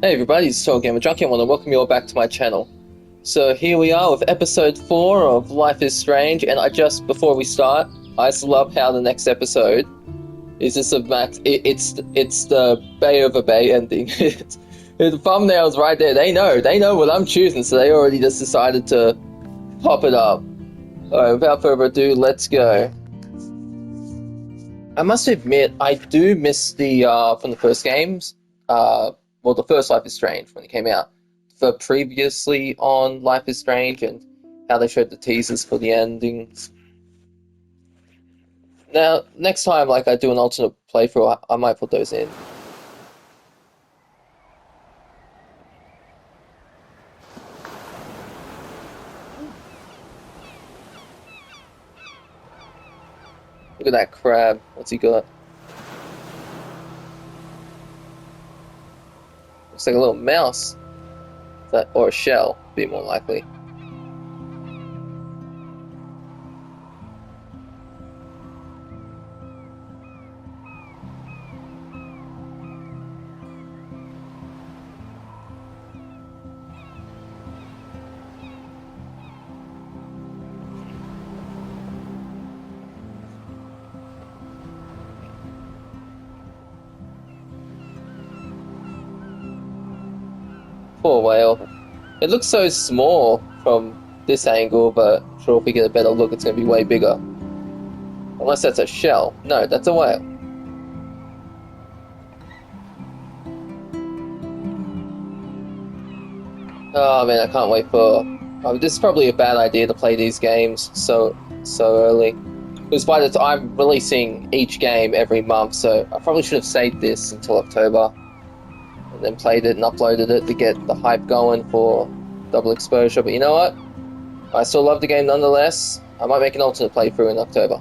Hey everybody, it's TotalGamerJunkie. I want to welcome you all back to my channel. So here we are with episode 4 of Life is Strange, and before we start, I just love how the next episode is just a max. It's the Bay Over Bay ending. The thumbnail's right there. They know what I'm choosing, so they already just decided to pop it up. Alright, without further ado, let's go. I must admit, I do miss the from the first games. Well, the first Life is Strange when it came out. For previously on Life is Strange and how they showed the teasers for the endings. Now, next time, like I do an alternate playthrough, I might put those in. Look at that crab. What's he got? Looks like a little mouse. Or a shell, be more likely. Poor whale. It looks so small from this angle, but I'm sure if we get a better look, it's going to be way bigger. Unless that's a shell. No, that's a whale. Oh man, I can't wait for... this is probably a bad idea to play these games so early. Because by the time I'm releasing each game every month, so I probably should have saved this until October. And then played it and uploaded it to get the hype going for double exposure. But you know what? I still love the game nonetheless. I might make an alternate playthrough in October.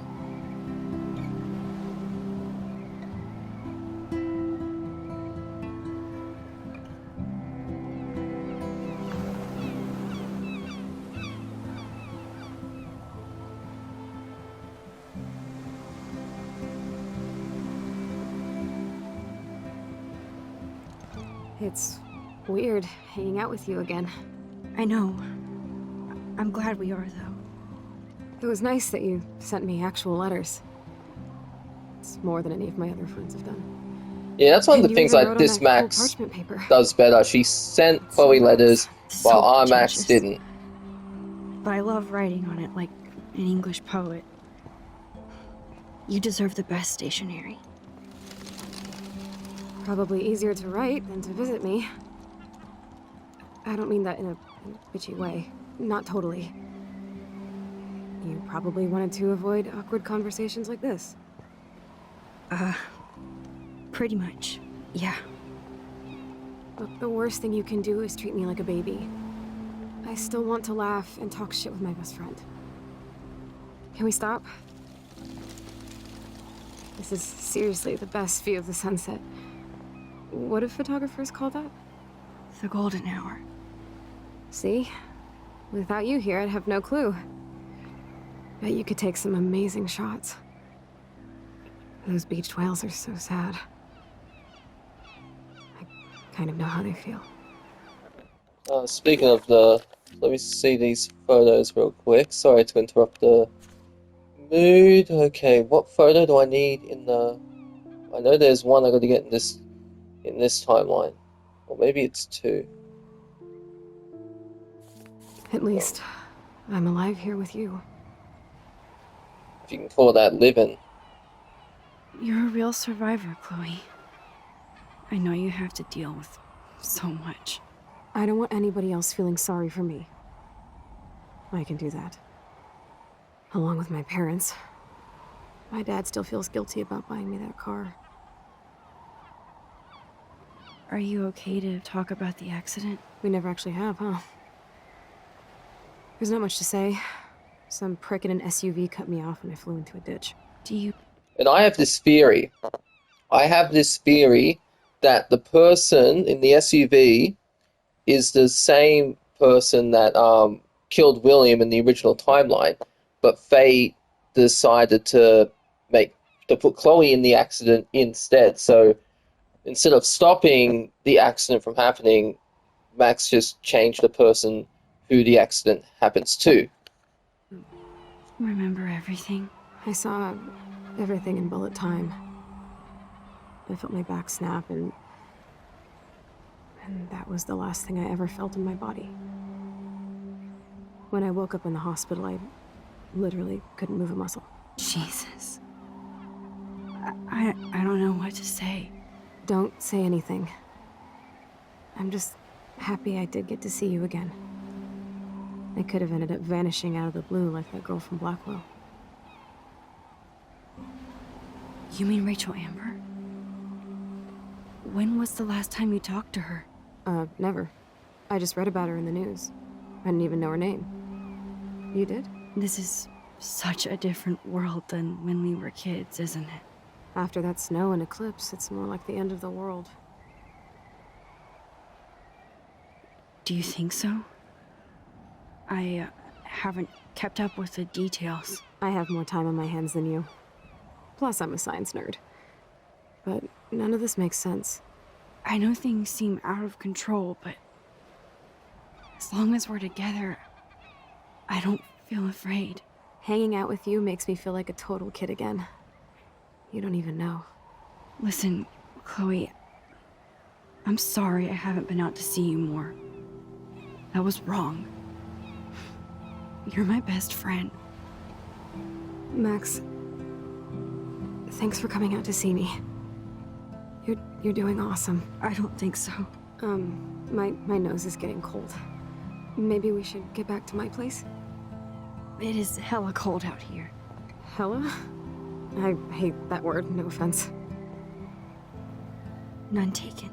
It's weird hanging out with you again. I know. I'm glad we are, though. It was nice that you sent me actual letters. It's more than any of my other friends have done. Yeah, that's one of And the you things even like wrote on this that Max cool parchment paper. does better. She sent It's Chloe so letters So while our pretentious. Max didn't. But I love writing on it like an English poet. You deserve the best stationery. Probably easier to write than to visit me. I don't mean that in a bitchy way. Not totally. You probably wanted to avoid awkward conversations like this. Pretty much. Yeah. Look, the worst thing you can do is treat me like a baby. I still want to laugh and talk shit with my best friend. Can we stop? This is seriously the best view of the sunset. What do photographers call that? The golden hour. See? Without you here, I'd have no clue. Bet you could take some amazing shots. Those beached whales are so sad. I kind of know how they feel. Speaking of let me see these photos real quick. Sorry to interrupt the mood. Okay, what photo do I need in the... I know there's one I got to get in this timeline. Or maybe it's two. At least, I'm alive here with you. If you can call that living. You're a real survivor, Chloe. I know you have to deal with so much. I don't want anybody else feeling sorry for me. I can do that. Along with my parents. My dad still feels guilty about buying me that car. Are you okay to talk about the accident? We never actually have, huh? There's not much to say. Some prick in an SUV cut me off and I flew into a ditch. Do you... And I have this theory. That the person in the SUV is the same person that killed William in the original timeline, but Faye decided to put Chloe in the accident instead. So instead of stopping the accident from happening, Max just changed the person who the accident happens to. Remember everything? I saw everything in bullet time. I felt my back snap, and that was the last thing I ever felt in my body. When I woke up in the hospital, I literally couldn't move a muscle. Jesus. I don't know what to say. Don't say anything. I'm just happy I did get to see you again. I could have ended up vanishing out of the blue like that girl from Blackwell. You mean Rachel Amber? When was the last time you talked to her? Never. I just read about her in the news. I didn't even know her name. You did? This is such a different world than when we were kids, isn't it? After that snow and eclipse, it's more like the end of the world. Do you think so? I haven't kept up with the details. I have more time on my hands than you. Plus, I'm a science nerd. But none of this makes sense. I know things seem out of control, but as long as we're together, I don't feel afraid. Hanging out with you makes me feel like a total kid again. You don't even know. Listen, Chloe, I'm sorry I haven't been out to see you more. That was wrong. You're my best friend. Max, thanks for coming out to see me. You're doing awesome. I don't think so. My nose is getting cold. Maybe we should get back to my place? It is hella cold out here. Hella? I hate that word, no offense. None taken.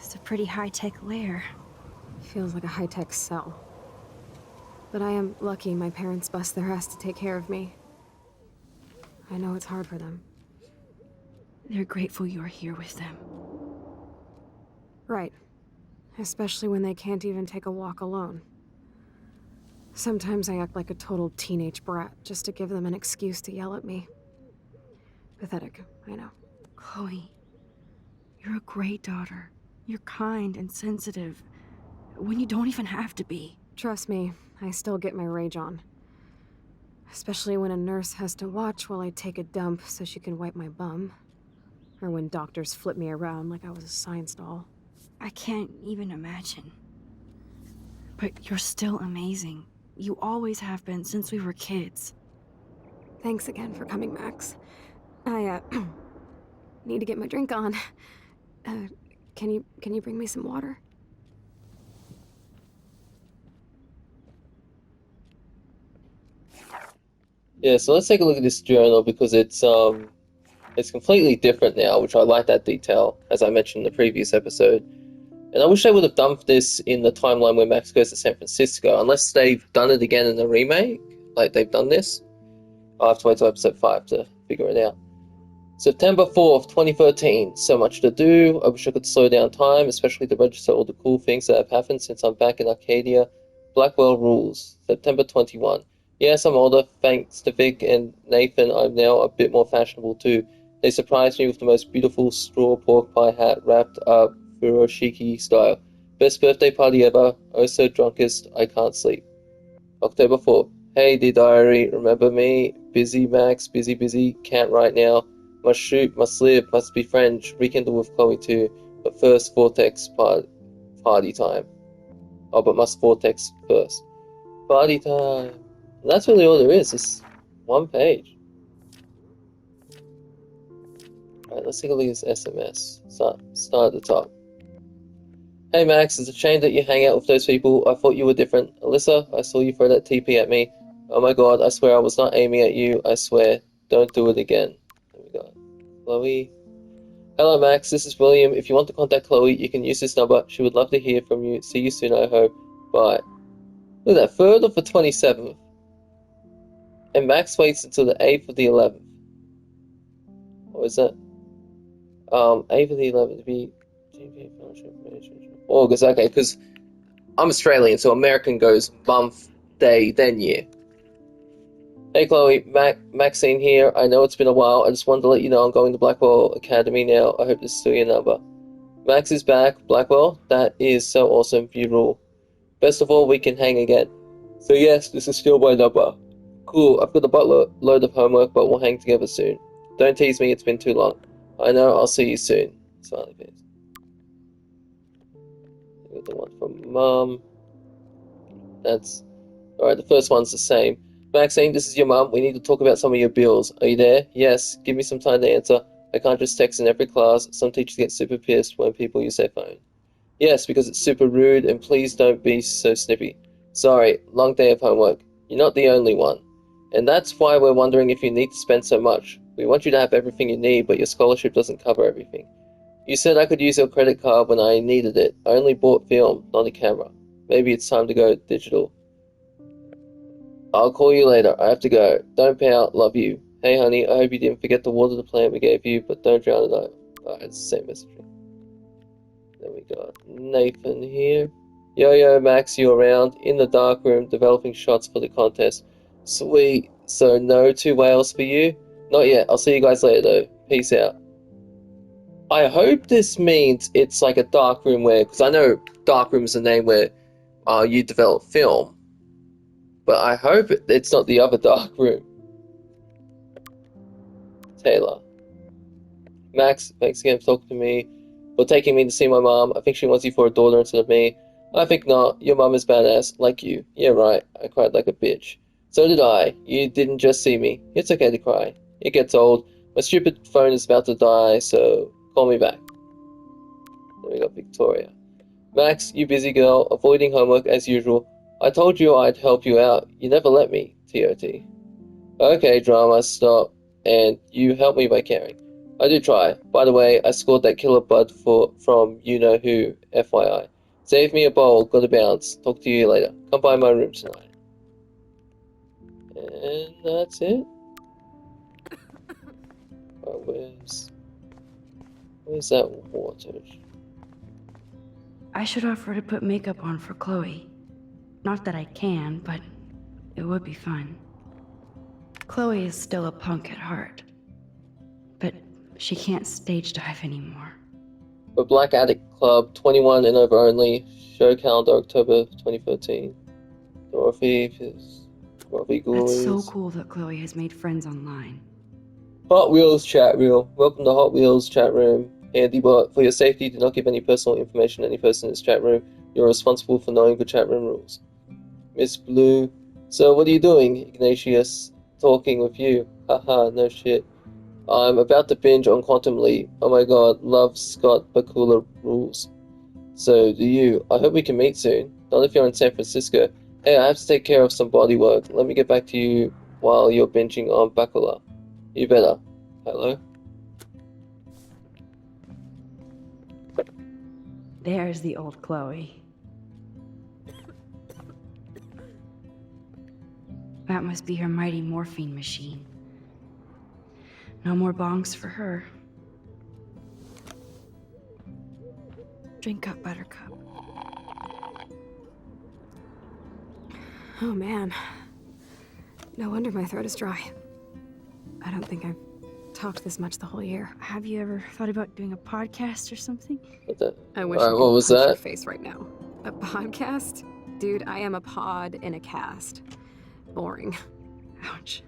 It's a pretty high-tech lair. Feels like a high-tech cell. But I am lucky my parents bust their ass to take care of me. I know it's hard for them. They're grateful you're here with them. Right. Especially when they can't even take a walk alone. Sometimes I act like a total teenage brat just to give them an excuse to yell at me. Pathetic, I know. Chloe, you're a great daughter. You're kind and sensitive when you don't even have to be. Trust me, I still get my rage on. Especially when a nurse has to watch while I take a dump so she can wipe my bum. Or when doctors flip me around like I was a science doll. I can't even imagine. But you're still amazing. You always have been since we were kids. Thanks again for coming, Max. I, need to get my drink on. Can you bring me some water? Yeah, so let's take a look at this journal because it's completely different now, which I like that detail, as I mentioned in the previous episode. And I wish they would have done this in the timeline where Max goes to San Francisco, unless they've done it again in the remake, like they've done this. I'll have to wait till episode 5 to figure it out. September 4th, 2013. So much to do. I wish I could slow down time, especially to register all the cool things that have happened since I'm back in Arcadia. Blackwell rules. September 21. Yes, I'm older. Thanks to Vic and Nathan, I'm now a bit more fashionable too. They surprised me with the most beautiful straw pork pie hat wrapped up furoshiki style. Best birthday party ever. Oh so drunkest, I can't sleep. October 4th. Hey, dear diary, remember me? Busy, Max, busy, can't write now. Must shoot, must live, must be French, rekindle with Chloe too. But first, Vortex party time. Oh, but must Vortex first. Party time. And that's really all there is. It's one page. Alright, let's take a look at this SMS. Start at the top. Hey Max, it's a shame that you hang out with those people. I thought you were different. Alyssa, I saw you throw that TP at me. Oh my god, I swear I was not aiming at you. I swear. Don't do it again. There we go. Chloe. Hello Max, this is William. If you want to contact Chloe, you can use this number. She would love to hear from you. See you soon, I hope. Bye. Look at that, 3rd of the 27th. And Max waits until the 8th of the 11th. What is that? 8th of the 11th to be August, okay, because I'm Australian, so American goes month, day, then year. Hey Chloe, Maxine here. I know it's been a while. I just wanted to let you know I'm going to Blackwell Academy now. I hope this is still your number. Max is back. Blackwell? That is so awesome. Beautiful. Best of all, we can hang again. So yes, this is still my number. Cool, I've got a buttload of homework, but we'll hang together soon. Don't tease me, it's been too long. I know, I'll see you soon. Smiley face. Got the one from Mum. That's... Alright, the first one's the same. Maxine, this is your mum. We need to talk about some of your bills. Are you there? Yes. Give me some time to answer. I can't just text in every class. Some teachers get super pissed when people use their phone. Yes, because it's super rude, and please don't be so snippy. Sorry, long day of homework. You're not the only one. And that's why we're wondering if you need to spend so much. We want you to have everything you need, but your scholarship doesn't cover everything. You said I could use your credit card when I needed it. I only bought film, not a camera. Maybe it's time to go digital. I'll call you later. I have to go. Don't pout. Love you. Hey, honey, I hope you didn't forget to water the plant we gave you, but don't drown it out. Alright, it's the same message. Then we got Nathan here. Yo, Max, you around? In the dark room, developing shots for the contest. Sweet. So no 2 whales for you? Not yet. I'll see you guys later, though. Peace out. I hope this means it's like a dark room where... Because I know dark room is the name where you develop film. But I hope it's not the other dark room. Taylor. Max, thanks again for talking to me. For taking me to see my mom. I think she wants you for a daughter instead of me. I think not. Your mom is badass, like you. Yeah, right. I cried like a bitch. So did I. You didn't just see me. It's okay to cry. It gets old. My stupid phone is about to die, so call me back. Then we got Victoria. Max, you busy girl, avoiding homework as usual. I told you I'd help you out. You never let me. TOT. Okay, drama, stop. And you help me by caring. I do try. By the way, I scored that killer bud from you-know-who, FYI. Save me a bowl, gotta bounce. Talk to you later. Come by my room tonight. And that's it. Right, where's that water? I should offer to put makeup on for Chloe. Not that I can, but it would be fun. Chloe is still a punk at heart. But she can't stage dive anymore. For Black Addict Club, 21 and over only. Show calendar October 2013. Dorothy Ghoulies. That's so cool that Chloe has made friends online. Hot Wheels chat room. Welcome to Hot Wheels chat room. Andy Bot, for your safety, do not give any personal information to any person in this chat room. You're responsible for knowing the chat room rules. Miss Blue. So what are you doing, Ignatius? Talking with you. Haha, no shit. I'm about to binge on Quantum Leap. Oh my god, love Scott Bakula rules. So do you. I hope we can meet soon. Not if you're in San Francisco. Hey, I have to take care of some body work. Let me get back to you while you're binging on Bakula. You better. Hello? There's the old Chloe. That must be her mighty morphine machine. No more bongs for her. Drink up, Buttercup. Oh man. No wonder my throat is dry. I don't think I've talked this much the whole year. Have you ever thought about doing a podcast or something? I wish Alright, I could what was punch your that? face right now. A podcast? Dude, I am a pod in a cast. Boring. Ouch.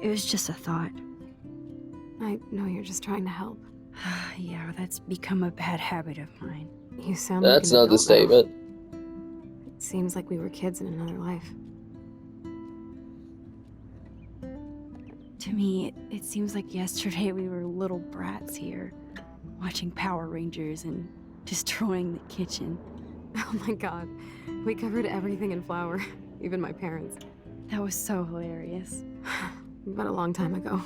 It was just a thought. I know you're just trying to help. Yeah, that's become a bad habit of mine. You sound That's like an not the adult now. statement. It seems like we were kids in another life. To me, it seems like yesterday we were little brats here, watching Power Rangers and destroying the kitchen. Oh my god. We covered everything in flour. Even my parents. That was so hilarious. But a long time ago.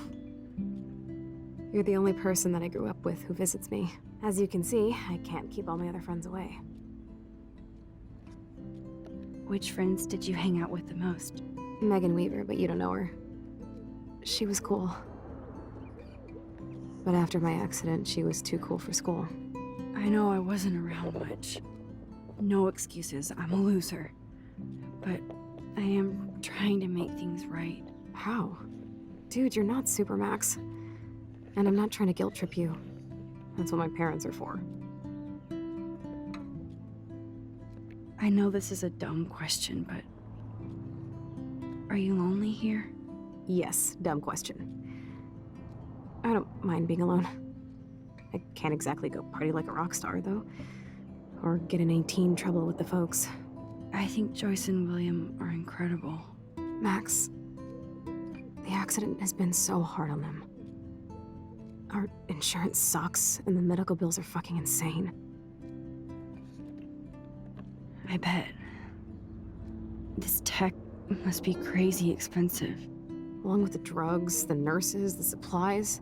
You're the only person that I grew up with who visits me. As you can see, I can't keep all my other friends away. Which friends did you hang out with the most? Megan Weaver, but you don't know her. She was cool. But after my accident, she was too cool for school. I know I wasn't around much. No excuses, I'm a loser. But I am trying to make things right. How? Dude, you're not Supermax. And I'm not trying to guilt trip you. That's what my parents are for. I know this is a dumb question, but... Are you lonely here? Yes, dumb question. I don't mind being alone. I can't exactly go party like a rock star, though. Or get in any teen trouble with the folks. I think Joyce and William are incredible. Max, the accident has been so hard on them. Our insurance sucks, and the medical bills are fucking insane. I bet. This tech must be crazy expensive. Along with the drugs, the nurses, the supplies.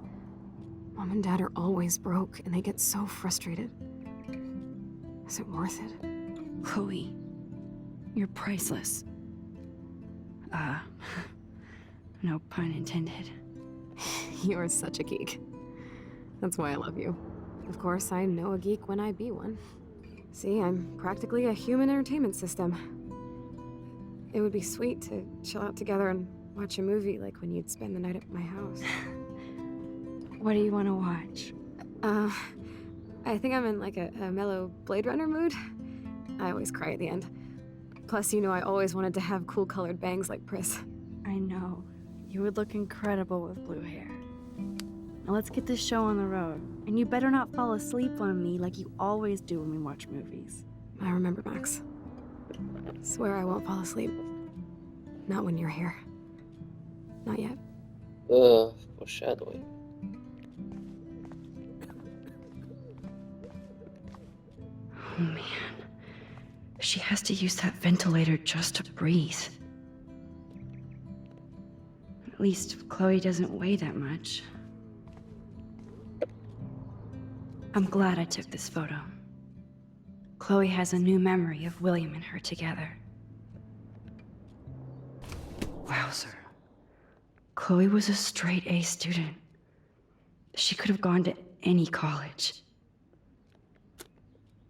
Mom and Dad are always broke, and they get so frustrated. Is it worth it? Chloe, you're priceless. No pun intended. You are such a geek. That's why I love you. Of course, I know a geek when I be one. See, I'm practically a human entertainment system. It would be sweet to chill out together and watch a movie like when you'd spend the night at my house. What do you want to watch? I think I'm in like a mellow Blade Runner mood. I always cry at the end. Plus, you know I always wanted to have cool colored bangs like Pris. I know. You would look incredible with blue hair. Now let's get this show on the road. And you better not fall asleep on me like you always do when we watch movies. I remember, Max. Swear I won't fall asleep. Not when you're here. Not yet. Foreshadowing. Oh man. She has to use that ventilator just to breathe. At least Chloe doesn't weigh that much. I'm glad I took this photo. Chloe has a new memory of William and her together. Wowzer. Chloe was a straight A student. She could have gone to any college.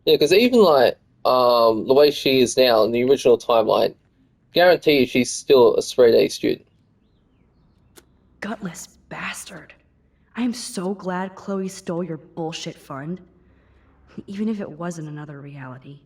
Yeah, because even like the way she is now in the original timeline, guarantee you she's still a straight A student. Gutless bastard. I am so glad Chloe stole your bullshit fund. Even if it wasn't another reality.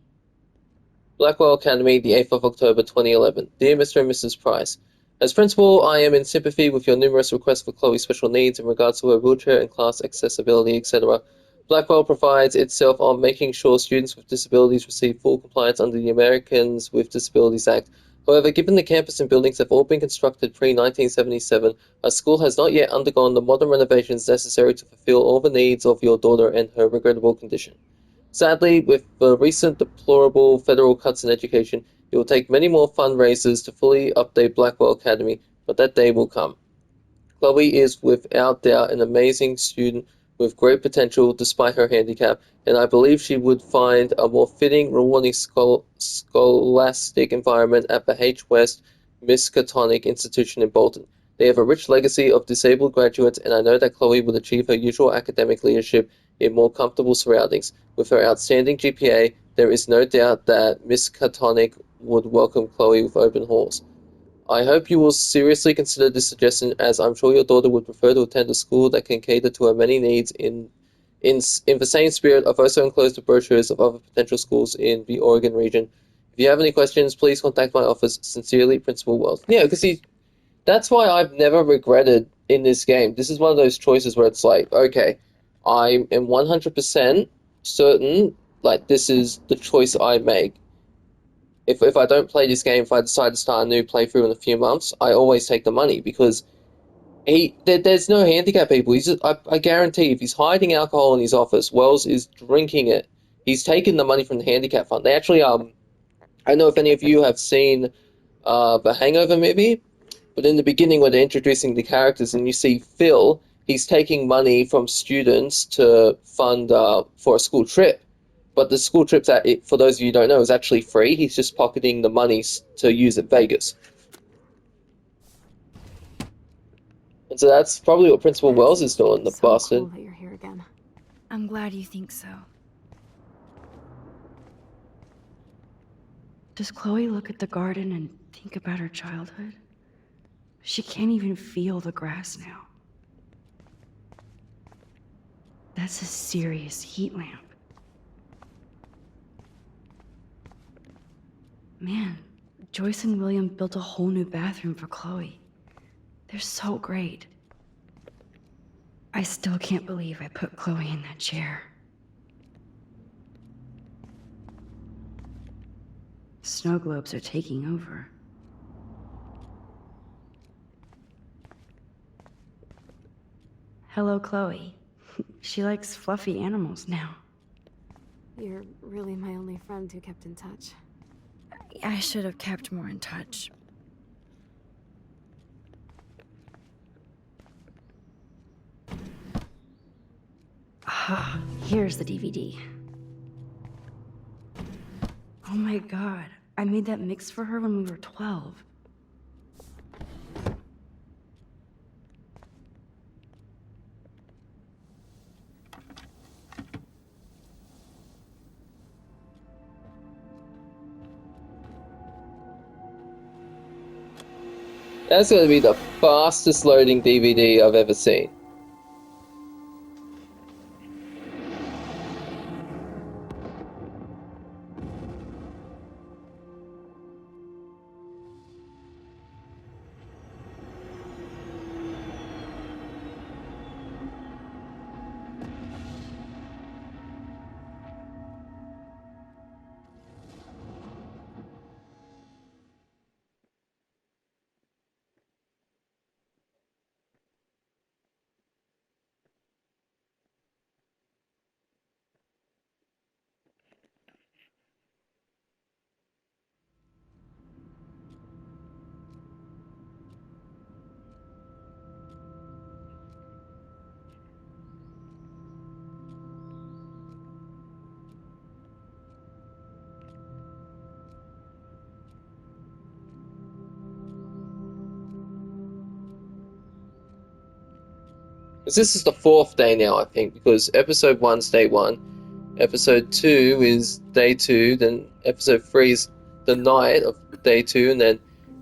Blackwell Academy, the 8th of October 2011. Dear Mr. and Mrs. Price, as principal, I am in sympathy with your numerous requests for Chloe's special needs in regards to her wheelchair and class accessibility, etc. Blackwell prides itself on making sure students with disabilities receive full compliance under the Americans with Disabilities Act. However, given the campus and buildings have all been constructed pre-1977, our school has not yet undergone the modern renovations necessary to fulfill all the needs of your daughter and her regrettable condition. Sadly, with the recent deplorable federal cuts in education, it will take many more fundraisers to fully update Blackwell Academy, but that day will come. Chloe is without doubt an amazing student with great potential despite her handicap, and I believe she would find a more fitting, rewarding scholastic environment at the H. West Miskatonic Institution in Bolton. They have a rich legacy of disabled graduates, and I know that Chloe would achieve her usual academic leadership in more comfortable surroundings. With her outstanding GPA, there is no doubt that Miskatonic would welcome Chloe with open arms. I hope you will seriously consider this suggestion, as I'm sure your daughter would prefer to attend a school that can cater to her many needs in the same spirit. I've also enclosed the brochures of other potential schools in the Oregon region. If you have any questions, please contact my office. Sincerely, Principal Wells. Yeah, because that's why I've never regretted in this game. This is one of those choices where it's like, okay, I am 100% certain, like, this is the choice I make. If I don't play this game, if I decide to start a new playthrough in a few months, I always take the money because there's no handicap, people. I guarantee if he's hiding alcohol in his office, Wells is drinking it. He's taken the money from the handicap fund. They actually, I don't know if any of you have seen the Hangover movie, but in the beginning when they're introducing the characters and you see Phil, he's taking money from students to fund for a school trip. But the school trip's for those of you who don't know, is actually free. He's just pocketing the money to use at Vegas. And so that's probably what Principal Wells is doing, the so bastard. Cool that you're here again. I'm glad you think so. Does Chloe look at the garden and think about her childhood? She can't even feel the grass now. That's a serious heat lamp. Man, Joyce and William built a whole new bathroom for Chloe. They're so great. I still can't believe I put Chloe in that chair. Snow globes are taking over. Hello, Chloe. She likes fluffy animals now. You're really my only friend who kept in touch. I should have kept more in touch. Ah, here's the DVD. Oh my god, I made that mix for her when we were 12. That's going to be the fastest loading DVD I've ever seen. This is the fourth day now, I think, because episode 1's day 1, episode 2 is day 2, then episode 3 is the night of day 2, and then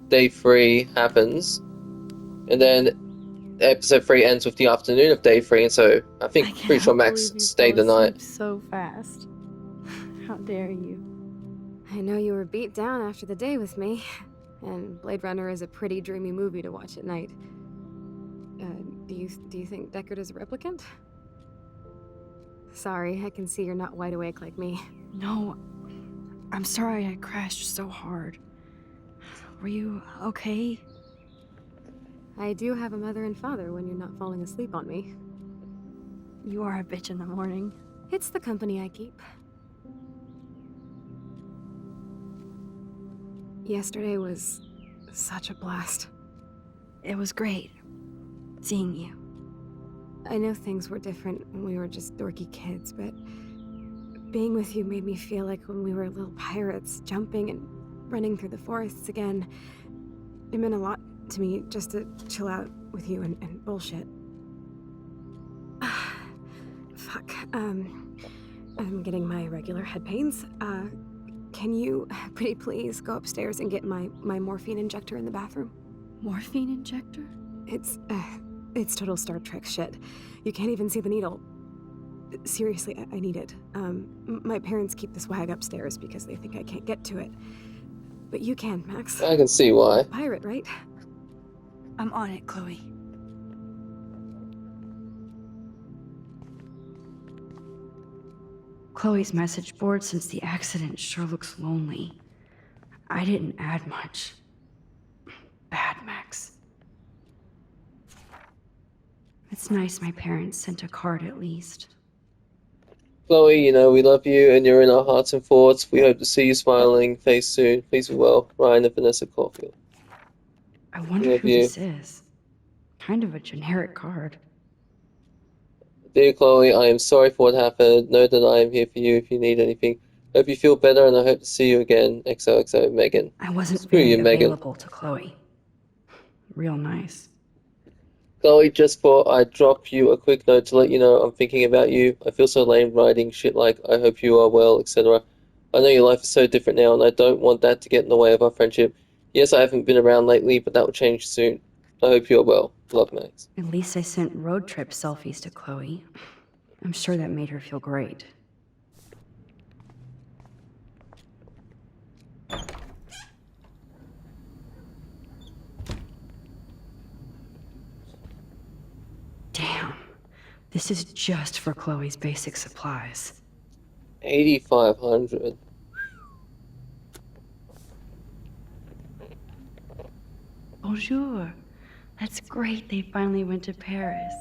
day 3 happens, and then episode 3 ends with the afternoon of day 3, and so I think, pretty sure Max stayed the night. So fast. How dare you? I know you were beat down after the day with me, and Blade Runner is a pretty dreamy movie to watch at night. Do you think Deckard is a replicant? Sorry, I can see you're not wide awake like me. No, I'm sorry I crashed so hard. Were you okay? I do have a mother and father when you're not falling asleep on me. You are a bitch in the morning. It's the company I keep. Yesterday was such a blast. It was great seeing you. I know things were different when we were just dorky kids, but being with you made me feel like when we were little pirates, jumping and running through the forests again. It meant a lot to me just to chill out with you and bullshit. Fuck. I'm getting my regular head pains. Can you, pretty please, go upstairs and get my morphine injector in the bathroom? Morphine injector? It's total Star Trek shit. You can't even see the needle. Seriously, I need it. My parents keep the swag upstairs because they think I can't get to it. But you can, Max. I can see why. Pirate, right? I'm on it, Chloe. Chloe's message board since the accident sure looks lonely. I didn't add much. Bad, Max. It's nice my parents sent a card at least. Chloe, you know we love you and you're in our hearts and thoughts. We hope to see you smiling face soon. Please be well. Ryan and Vanessa Caulfield. I wonder Love who you. this is. Kind of a generic card. Dear Chloe, I am sorry for what happened. Know that I am here for you if you need anything. Hope you feel better and I hope to see you again. XOXO, Megan. I wasn't Screw very you, Megan. available to Chloe. Real nice. Chloe, just thought I'd drop you a quick note to let you know I'm thinking about you. I feel so lame writing shit like I hope you are well, etc. I know your life is so different now and I don't want that to get in the way of our friendship. Yes, I haven't been around lately, but that will change soon. I hope you are well. Love, Max. At least I sent road trip selfies to Chloe. I'm sure that made her feel great. Damn. This is just for Chloe's basic supplies. 8,500. Bonjour. That's great they finally went to Paris.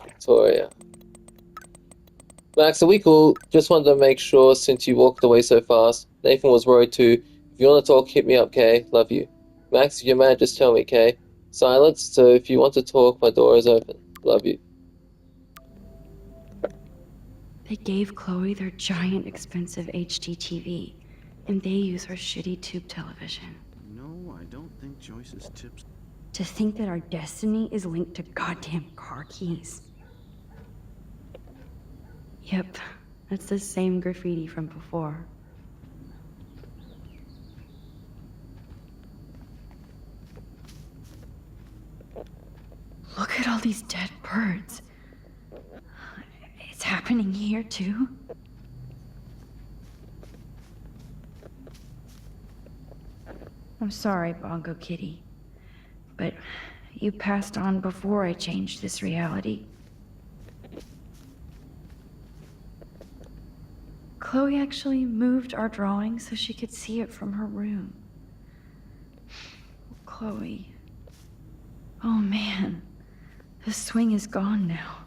Victoria. Max, are we cool? Just wanted to make sure since you walked away so fast. Nathan was worried too. If you want to talk, hit me up, Kay. Love you. Max, if you're mad, just tell me, Kay. Silence, so if you want to talk, my door is open. Love you. They gave Chloe their giant expensive HD TV, and they use her shitty tube television. No, I don't think Joyce's tips. To think that our destiny is linked to goddamn car keys. Yep, that's the same graffiti from before. Look at all these dead birds. It's happening here too? I'm sorry, Bongo Kitty, but you passed on before I changed this reality. Chloe actually moved our drawing so she could see it from her room. Chloe. Oh man, the swing is gone now.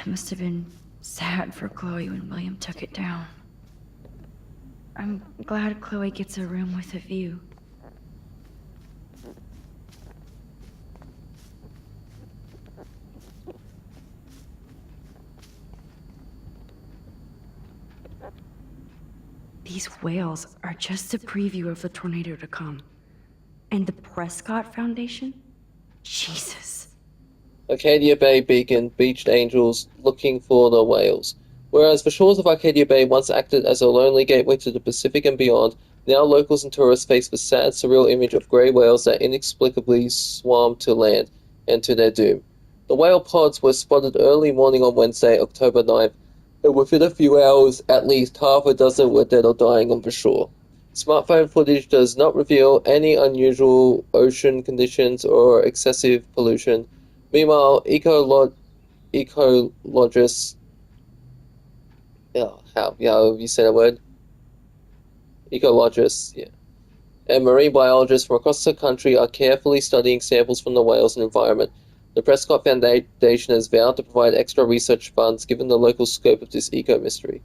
It must have been sad for Chloe when William took it down. I'm glad Chloe gets a room with a view. These whales are just a preview of the tornado to come. And the Prescott Foundation? Jesus. Arcadia Bay beacon, beached angels, looking for the whales. Whereas the shores of Arcadia Bay once acted as a lonely gateway to the Pacific and beyond, now locals and tourists face the sad, surreal image of grey whales that inexplicably swam to land, and to their doom. The whale pods were spotted early morning on Wednesday, October 9th, and within a few hours, at least half a dozen were dead or dying on the shore. Smartphone footage does not reveal any unusual ocean conditions or excessive pollution. Meanwhile, ecologists, how you say that word? Ecologists, yeah, and marine biologists from across the country are carefully studying samples from the whales and environment. The Prescott Foundation has vowed to provide extra research funds given the local scope of this eco-mystery.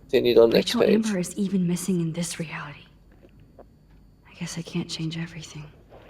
Continued on next Rachel page. Amber is even missing in this reality. I guess I can't change everything.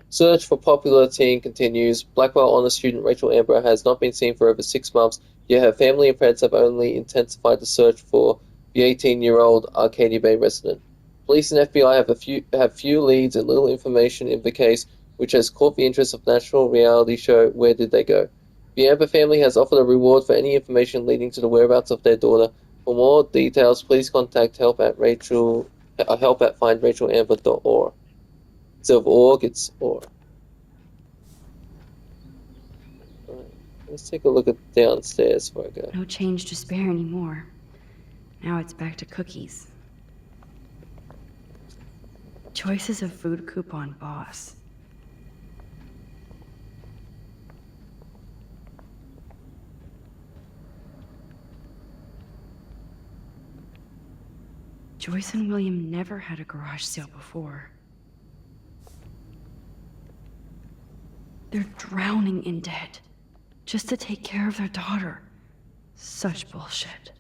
Search for popular teen continues. Blackwell honor student Rachel Amber has not been seen for over 6 months, yet her family and friends have only intensified the search for the 18-year-old Arcadia Bay resident. Police and FBI have few leads and little information in the case, which has caught the interest of national reality show Where Did They Go? The Amber family has offered a reward for any information leading to the whereabouts of their daughter. For more details, please contact help at findrachelamber.org. Instead of org, it's or. Alright, let's take a look at downstairs before I go. No change to spare anymore. Now it's back to cookies. Choice is a food coupon boss. Joyce and William never had a garage sale before. They're drowning in debt just to take care of their daughter. Such bullshit.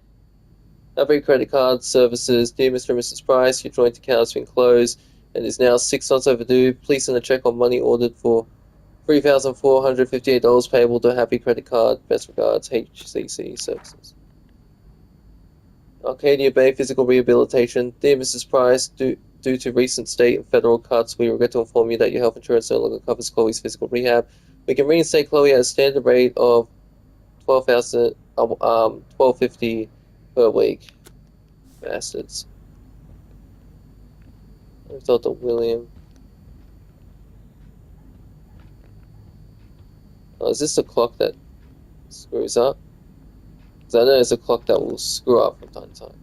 Happy credit card services. Dear Mr. and Mrs. Price, your joint account has been closed and is now 6 months overdue. Please send a check on money ordered for $3,458 payable to Happy Credit Card. Best regards, HCC Services. Arcadia Bay Physical Rehabilitation. Dear Mrs. Price, due to recent state and federal cuts, we regret to inform you that your health insurance no longer covers Chloe's physical rehab. We can reinstate Chloe at a standard rate of $12.50 per week. Bastards. I thought that William. Oh, is this the clock that screws up? Because I know there's a clock that will screw up from time to time.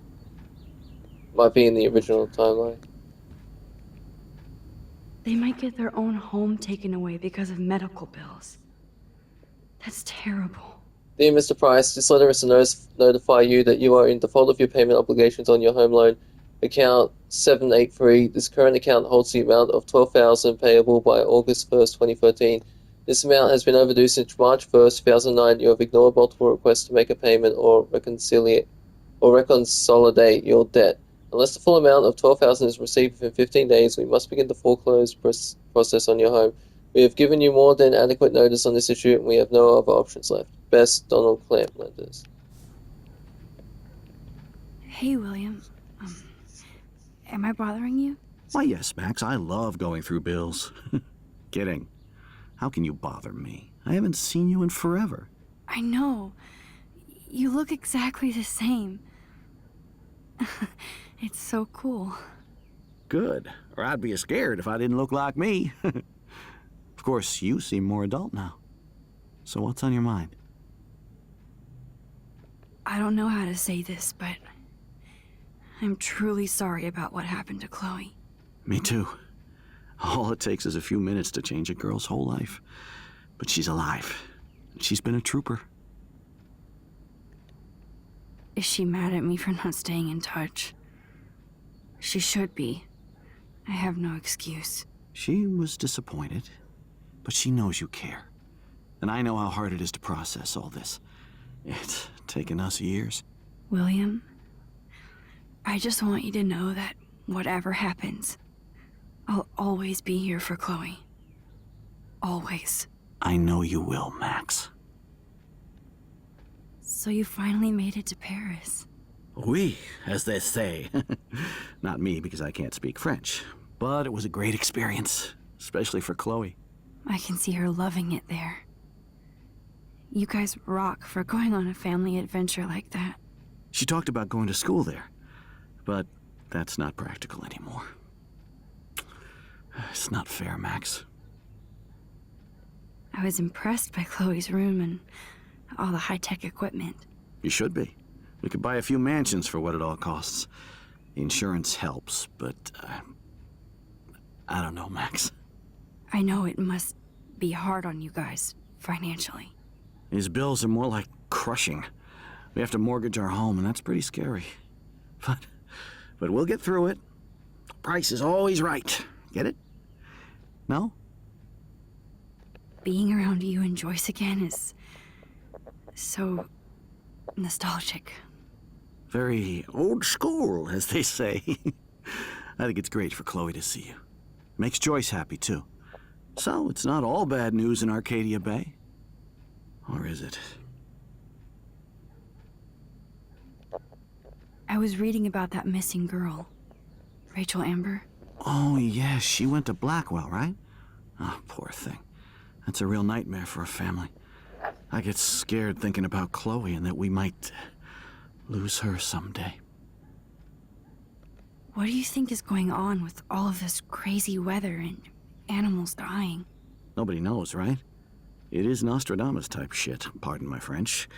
Might be in the original timeline. They might get their own home taken away because of medical bills. That's terrible. Dear Mr. Price, this letter is to notify you that you are in default of your payment obligations on your home loan account 783. This current account holds the amount of $12,000 payable by August 1st, 2013. This amount has been overdue since March 1st, 2009. You have ignored multiple requests to make a payment or consolidate your debt. Unless the full amount of $12,000 is received within 15 days, we must begin the foreclose process on your home. We have given you more than adequate notice on this issue, and we have no other options left. Best, Donald Clamp Lenders. Hey, William. Am I bothering you? Why, yes, Max. I love going through bills. Kidding. How can you bother me? I haven't seen you in forever. I know. You look exactly the same. It's so cool. Good. Or I'd be scared if I didn't look like me. Of course, you seem more adult now. So what's on your mind? I don't know how to say this, but I'm truly sorry about what happened to Chloe. Me too. All it takes is a few minutes to change a girl's whole life. But she's alive. She's been a trooper. Is she mad at me for not staying in touch? She should be. I have no excuse. She was disappointed, but she knows you care. And I know how hard it is to process all this. It's taken us years. William, I just want you to know that whatever happens, I'll always be here for Chloe. Always. I know you will, Max. So you finally made it to Paris. Oui, as they say. Not me, because I can't speak French. But it was a great experience, especially for Chloe. I can see her loving it there. You guys rock for going on a family adventure like that. She talked about going to school there, but that's not practical anymore. It's not fair, Max. I was impressed by Chloe's room and all the high-tech equipment. You should be. We could buy a few mansions for what it all costs. The insurance helps, but I don't know, Max. I know it must be hard on you guys, financially. These bills are more like crushing. We have to mortgage our home, and that's pretty scary. But we'll get through it. Price is always right. Get it? No? Being around you and Joyce again is so nostalgic. Very old school, as they say. I think it's great for Chloe to see you. Makes Joyce happy, too. So, it's not all bad news in Arcadia Bay. Or is it? I was reading about that missing girl, Rachel Amber. Oh, yeah, she went to Blackwell, right? Oh, poor thing. That's a real nightmare for a family. I get scared thinking about Chloe and that we might lose her someday. What do you think is going on with all of this crazy weather and animals dying? Nobody knows, right? It is Nostradamus type shit, pardon my French.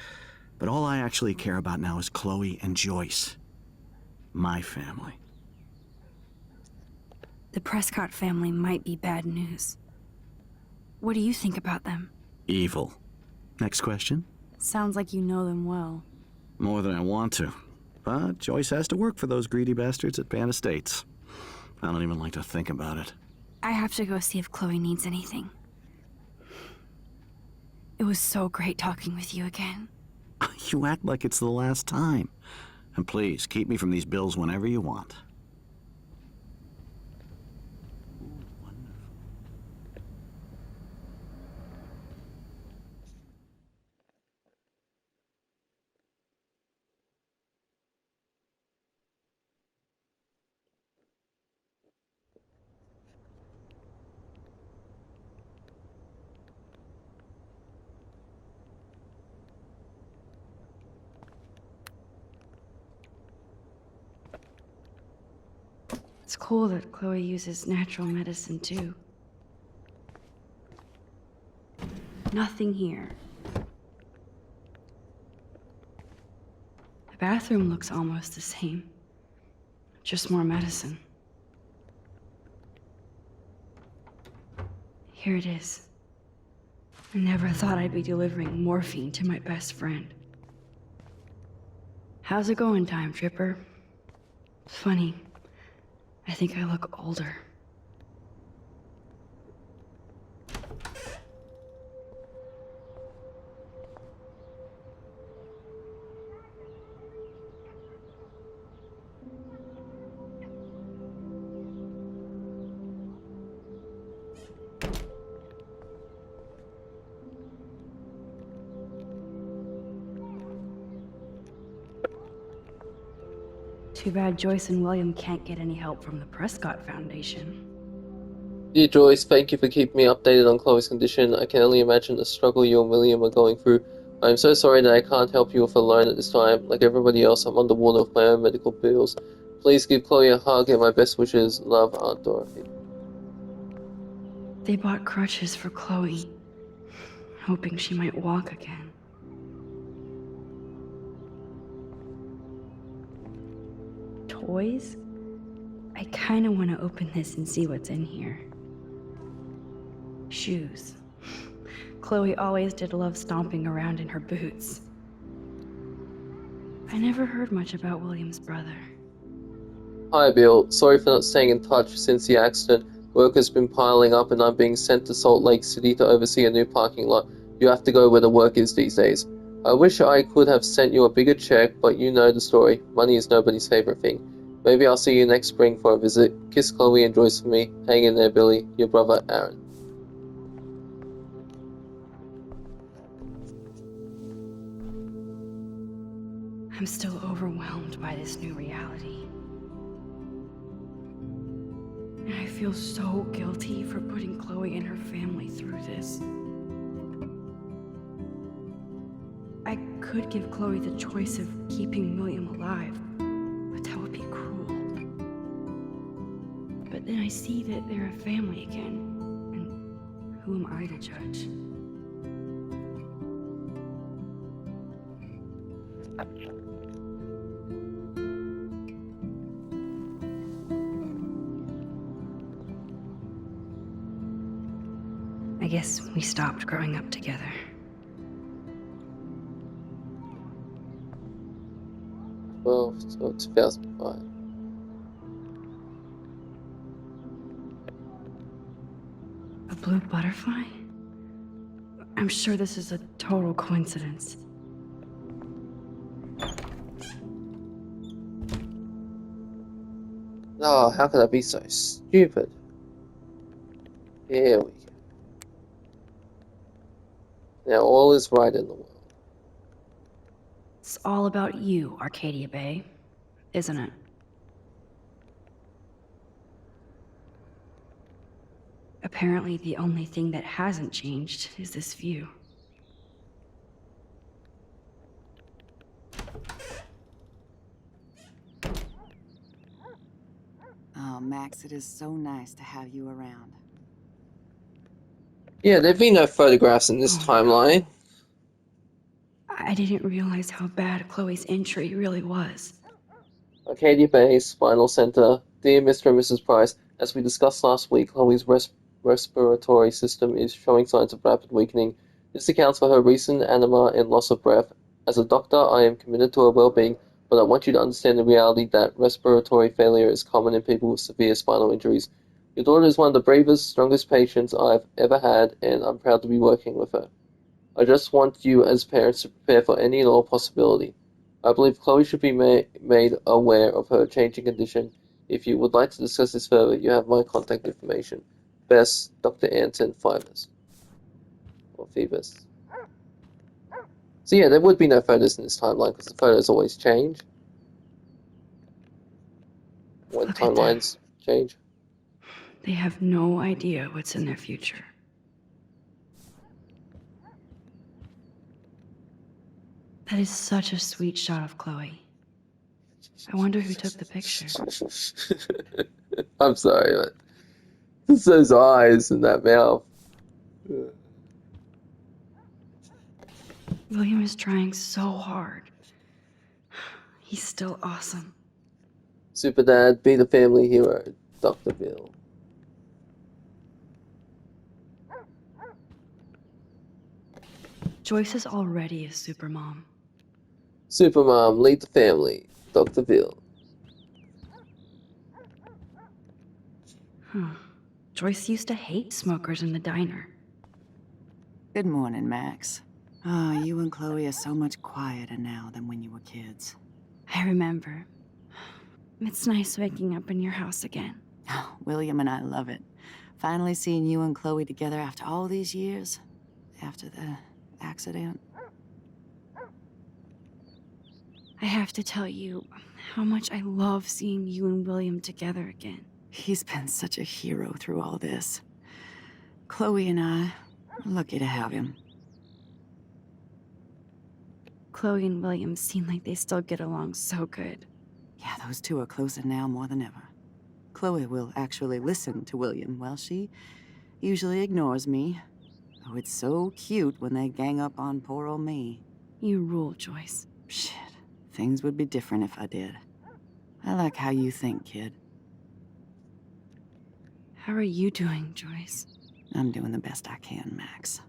But all I actually care about now is Chloe and Joyce. My family. The Prescott family might be bad news. What do you think about them? Evil. Next question? Sounds like you know them well. More than I want to. But Joyce has to work for those greedy bastards at Pan Estates. I don't even like to think about it. I have to go see if Chloe needs anything. It was so great talking with you again. You act like it's the last time. And please, keep me from these bills whenever you want. It's cool that Chloe uses natural medicine too. Nothing here. The bathroom looks almost the same. Just more medicine. Here it is. I never thought I'd be delivering morphine to my best friend. How's it going, Time Tripper? Funny. I think I look older. Too bad Joyce and William can't get any help from the Prescott Foundation. Dear Joyce, thank you for keeping me updated on Chloe's condition. I can only imagine the struggle you and William are going through. I am so sorry that I can't help you with a loan at this time. Like everybody else, I'm underwater with my own medical bills. Please give Chloe a hug and my best wishes. Love, Aunt Dorothy. They bought crutches for Chloe, hoping she might walk again. Toys? I kinda wanna open this and see what's in here. Shoes. Chloe always did love stomping around in her boots. I never heard much about William's brother. Hi Bill, sorry for not staying in touch since the accident. Work has been piling up and I'm being sent to Salt Lake City to oversee a new parking lot. You have to go where the work is these days. I wish I could have sent you a bigger check, but you know the story. Money is nobody's favorite thing. Maybe I'll see you next spring for a visit. Kiss Chloe and Joyce for me. Hang in there, Billy. Your brother, Aaron. I'm still overwhelmed by this new reality. And I feel so guilty for putting Chloe and her family through this. I could give Chloe the choice of keeping William alive, but that would be cruel. But then I see that they're a family again, and who am I to judge? I guess we stopped growing up together. Well, so 2005. A blue butterfly? I'm sure this is a total coincidence. Oh, how could I be so stupid? Here we go. Now all is right in the world. It's all about you, Arcadia Bay, isn't it? Apparently, the only thing that hasn't changed is this view. Oh, Max, it is so nice to have you around. Yeah, there'd be no photographs in this timeline. I didn't realize how bad Chloe's injury really was. Arcadia Bay, Spinal Center. Dear Mr. and Mrs. Price, as we discussed last week, Chloe's respiratory system is showing signs of rapid weakening. This accounts for her recent anema and loss of breath. As a doctor, I am committed to her well-being, but I want you to understand the reality that respiratory failure is common in people with severe spinal injuries. Your daughter is one of the bravest, strongest patients I've ever had, and I'm proud to be working with her. I just want you as parents to prepare for any and all possibility. I believe Chloe should be made aware of her changing condition. If you would like to discuss this further, you have my contact information. Best, Dr. Anton Fivers. Or Phoebus. So yeah, there would be no photos in this timeline because the photos always change when Look at them. timelines change. They have no idea what's in their future. That is such a sweet shot of Chloe. I wonder who took the picture. I'm sorry, but it's those eyes and that mouth. William is trying so hard. He's still awesome. Super Dad, be the family hero, Dr. Bill. Joyce is already a supermom. Supermom, lead the family, Dr. Bill. Huh. Joyce used to hate smokers in the diner. Good morning, Max. Oh, you and Chloe are so much quieter now than when you were kids. I remember. It's nice waking up in your house again. Oh, William and I love it. Finally seeing you and Chloe together after all these years. After the accident. I have to tell you how much I love seeing you and William together again. He's been such a hero through all this. Chloe and I are lucky to have him. Chloe and William seem like they still get along so good. Yeah, those two are closer now more than ever. Chloe will actually listen to William, while she usually ignores me. Oh, it's so cute when they gang up on poor old me. You rule, Joyce. Shit, things would be different if I did. I like how you think, kid. How are you doing, Joyce? I'm doing the best I can, Max.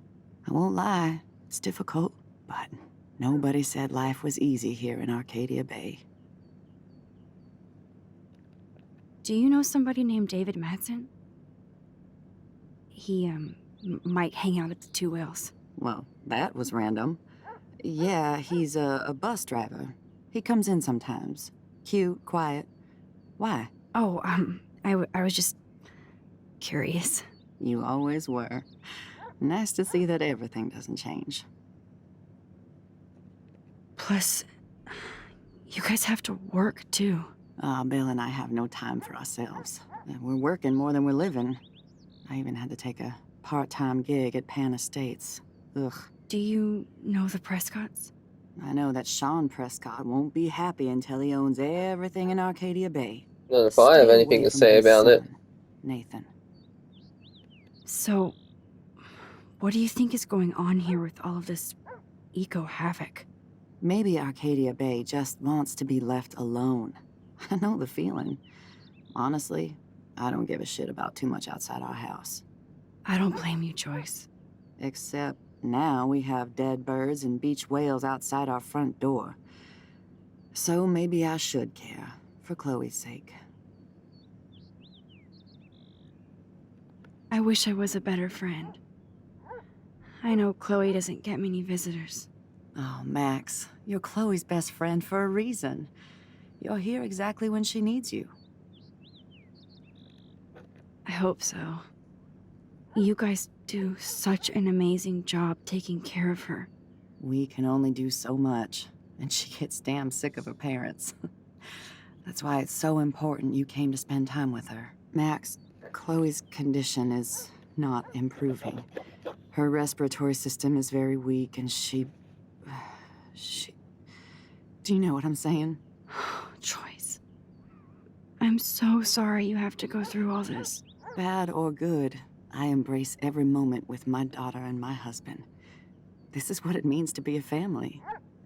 I won't lie, it's difficult, but nobody said life was easy here in Arcadia Bay. Do you know somebody named David Madsen? He, might hang out at the Two Whales. Well, that was random. Yeah, he's a bus driver. He comes in sometimes. Cute, quiet. Why? Oh, I was just curious. You always were. Nice to see that everything doesn't change. Plus, you guys have to work, too. Bill and I have no time for ourselves. We're working more than we're living. I even had to take a part-time gig at Pan Estates. Ugh. Do you know the Prescotts? I know that Sean Prescott won't be happy until he owns everything in Arcadia Bay. Not if I have Stay anything away to from say his about it. son, Nathan. So, what do you think is going on here with all of this eco-havoc? Maybe Arcadia Bay just wants to be left alone. I know the feeling. Honestly, I don't give a shit about too much outside our house. I don't blame you, Joyce. Except now we have dead birds and beach whales outside our front door. So maybe I should care, for Chloe's sake. I wish I was a better friend. I know Chloe doesn't get many visitors. Oh, Max, you're Chloe's best friend for a reason. You're here exactly when she needs you. I hope so. You guys do such an amazing job taking care of her. We can only do so much, and she gets damn sick of her parents. That's why it's so important you came to spend time with her. Max, Chloe's condition is not improving. Her respiratory system is very weak, and she... Do you know what I'm saying? Joyce. I'm so sorry you have to go through all this. Bad or good, I embrace every moment with my daughter and my husband. This is what it means to be a family,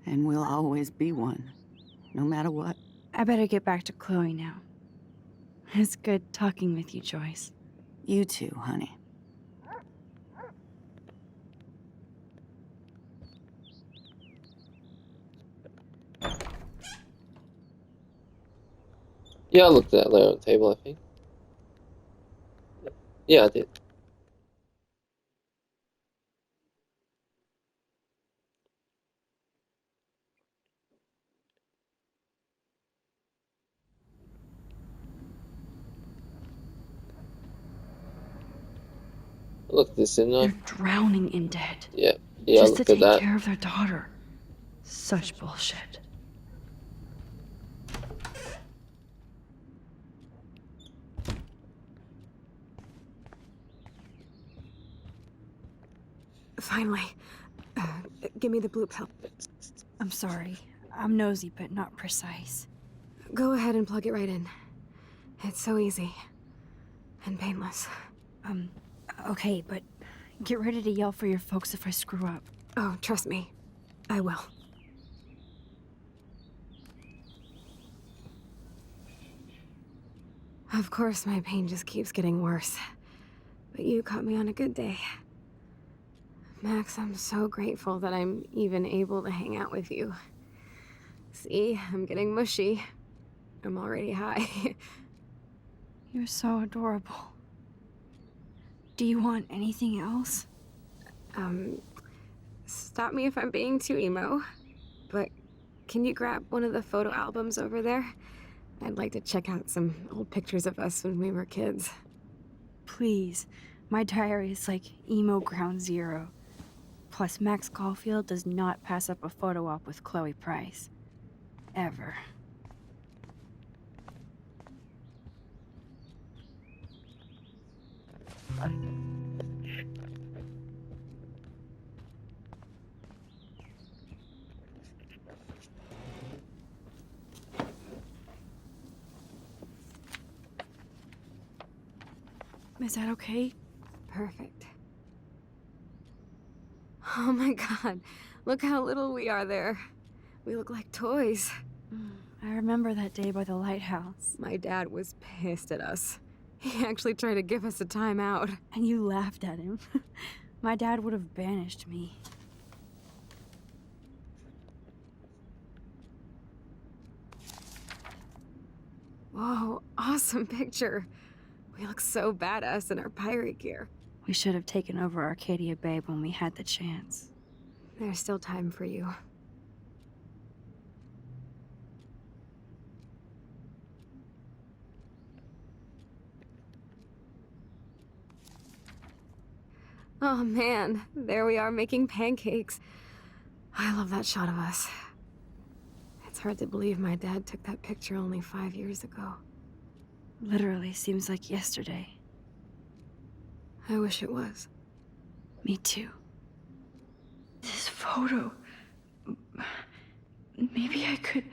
and we'll always be one, no matter what. I better get back to Chloe now. It's good talking with you, Joyce. You too, honey. Yeah, I looked at that later on the table, I think. Yeah, I did. I looked at this, didn't I? They're drowning in debt. Yeah, yeah, I Just to looked at take that. care of their daughter. Such bullshit. Finally. Give me the blue pill. I'm sorry. I'm nosy, but not precise. Go ahead and plug it right in. It's so easy. And painless. Okay, but get ready to yell for your folks if I screw up. Oh, trust me. I will. Of course, my pain just keeps getting worse. But you caught me on a good day. Max, I'm so grateful that I'm even able to hang out with you. See, I'm getting mushy. I'm already high. You're so adorable. Do you want anything else? Stop me if I'm being too emo, but can you grab one of the photo albums over there? I'd like to check out some old pictures of us when we were kids. Please. My diary is like emo ground zero. Plus, Max Caulfield does not pass up a photo op with Chloe Price. Ever. Is that okay? Perfect. Oh my god, look how little we are there. We look like toys. I remember that day by the lighthouse. My dad was pissed at us. He actually tried to give us a timeout. And you laughed at him. My dad would have banished me. Whoa, awesome picture. We look so badass in our pirate gear. We should have taken over Arcadia Bay when we had the chance. There's still time for you. Oh man, there we are making pancakes. I love that shot of us. It's hard to believe my dad took that picture only 5 years ago. Literally seems like yesterday. I wish it was. Me too. This photo... Maybe I could...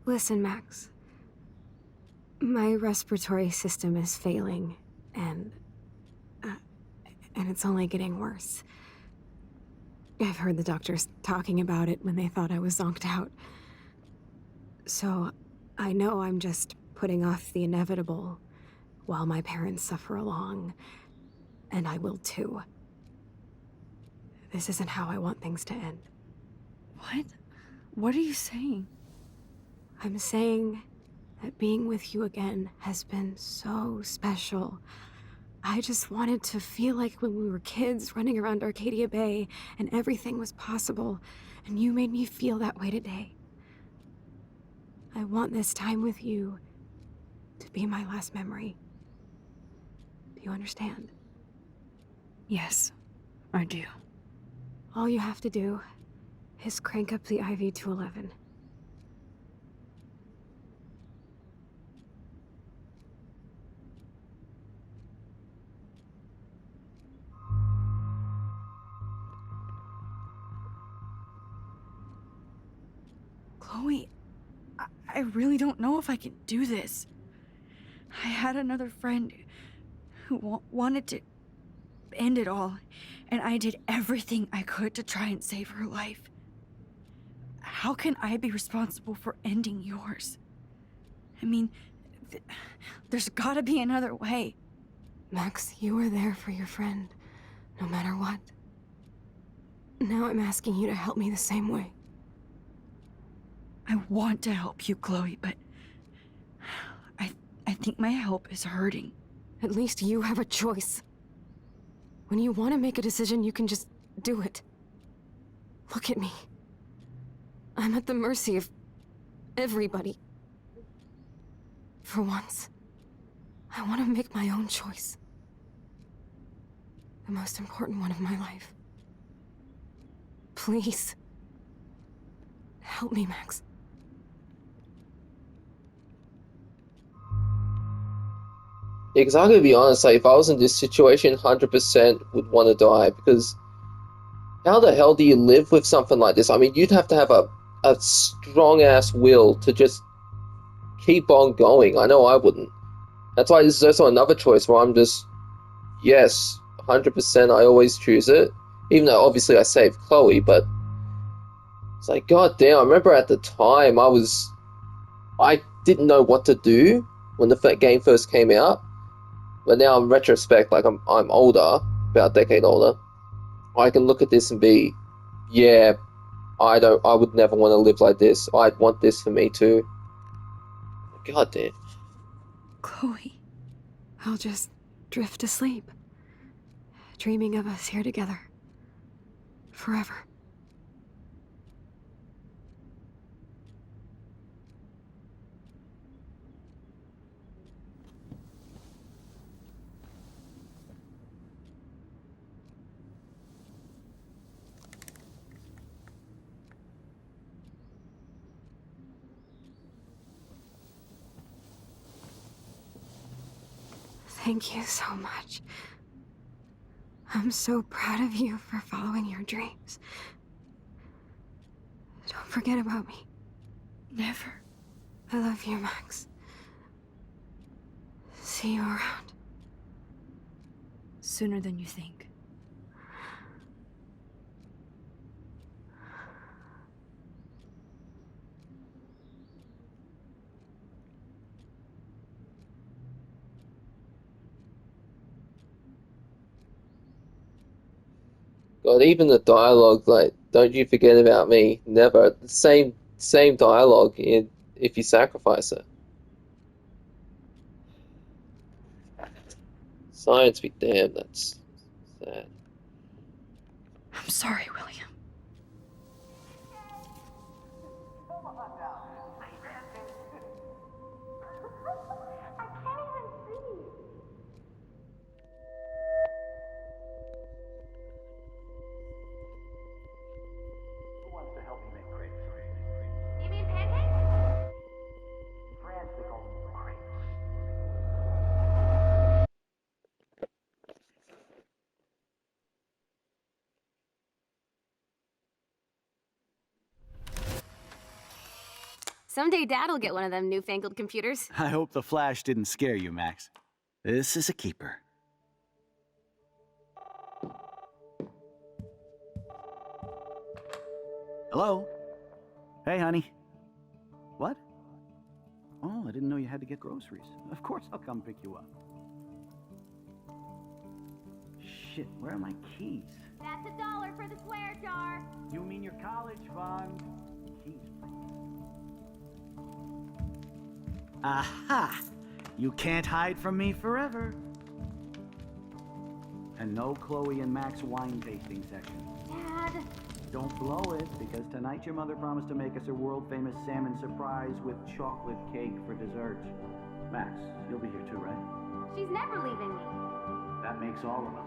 Listen, Max. My respiratory system is failing, and it's only getting worse. I've heard the doctors talking about it when they thought I was zonked out. So, I know I'm just putting off the inevitable while my parents suffer along, and I will too. This isn't how I want things to end. What? What are you saying? I'm saying that being with you again has been so special. I just wanted to feel like when we were kids running around Arcadia Bay and everything was possible, and you made me feel that way today. I want this time with you to be my last memory. Do you understand? Yes, I do. All you have to do is crank up the IV to 11. Chloe, I really don't know if I can do this. I had another friend who wanted to end it all, and I did everything I could to try and save her life. How can I be responsible for ending yours? I mean, there's gotta be another way. Max, you were there for your friend, no matter what. Now I'm asking you to help me the same way. I want to help you, Chloe, but I think my help is hurting. At least you have a choice. When you want to make a decision, you can just do it. Look at me. I'm at the mercy of everybody. For once, I want to make my own choice. The most important one of my life. Please. Help me, Max. Yeah, because I'm gonna be honest, like, if I was in this situation, 100% would want to die, because how the hell do you live with something like this? I mean, you'd have to have a strong-ass will to just keep on going. I know I wouldn't. That's why this is also another choice where I'm just, yes, 100% I always choose it. Even though, obviously, I saved Chloe, but it's like, god damn, I remember at the time, I didn't know what to do when the game first came out. But now in retrospect, like I'm older, about a decade older, I can look at this and be, yeah, I would never want to live like this. I'd want this for me too. God damn. Chloe. I'll just drift to sleep, dreaming of us here together. Forever. Thank you so much. I'm so proud of you for following your dreams. Don't forget about me. Never. I love you, Max. See you around. Sooner than you think. God, even the dialogue, like, don't you forget about me. Never. The same dialogue if you sacrifice it. Science be damned, that's sad. I'm sorry, William. Who wants to help me make crepes? You mean pancakes? France, they call them crepes. Someday Dad'll get one of them newfangled computers. I hope the flash didn't scare you, Max. This is a keeper. Hello? Hey, honey. What? Oh, I didn't know you had to get groceries. Of course I'll come pick you up. Shit, where are my keys? That's $1 for the swear jar. You mean your college fund? Keys, please. Aha! You can't hide from me forever. And no Chloe and Max wine tasting section. Dad. Don't blow it, because tonight your mother promised to make us a world-famous salmon surprise with chocolate cake for dessert. Max, you'll be here too, right? She's never leaving me. That makes all of us.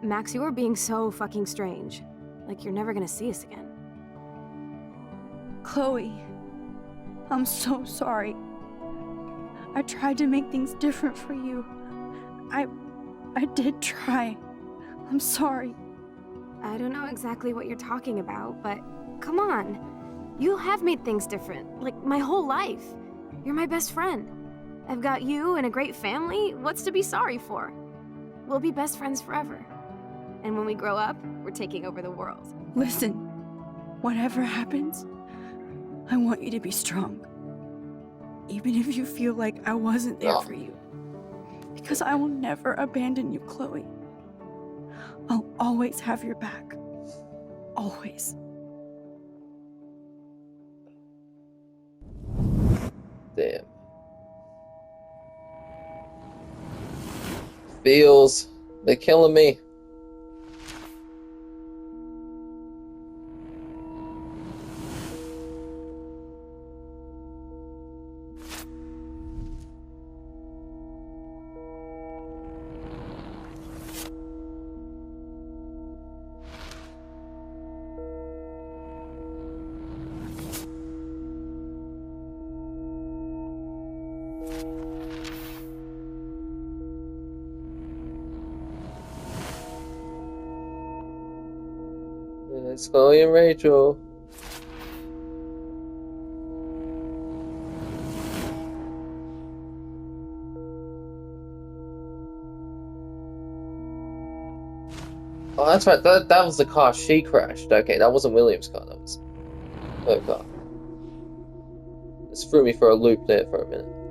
Max, you are being so fucking strange. Like you're never gonna see us again. Chloe. I'm so sorry. I tried to make things different for you. I did try. I'm sorry. I don't know exactly what you're talking about, but come on. You have made things different, like my whole life. You're my best friend. I've got you and a great family. What's to be sorry for? We'll be best friends forever. And when we grow up, we're taking over the world. Listen, whatever happens, I want you to be strong. even if you feel like I wasn't there Oh. for you. Because I will never abandon you, Chloe. I'll always have your back. Always. Damn. Feels. They're killing me. It's Chloe and Rachel. Oh, that's right. That was the car she crashed. Okay, that wasn't William's car. That was her car. This threw me for a loop there for a minute.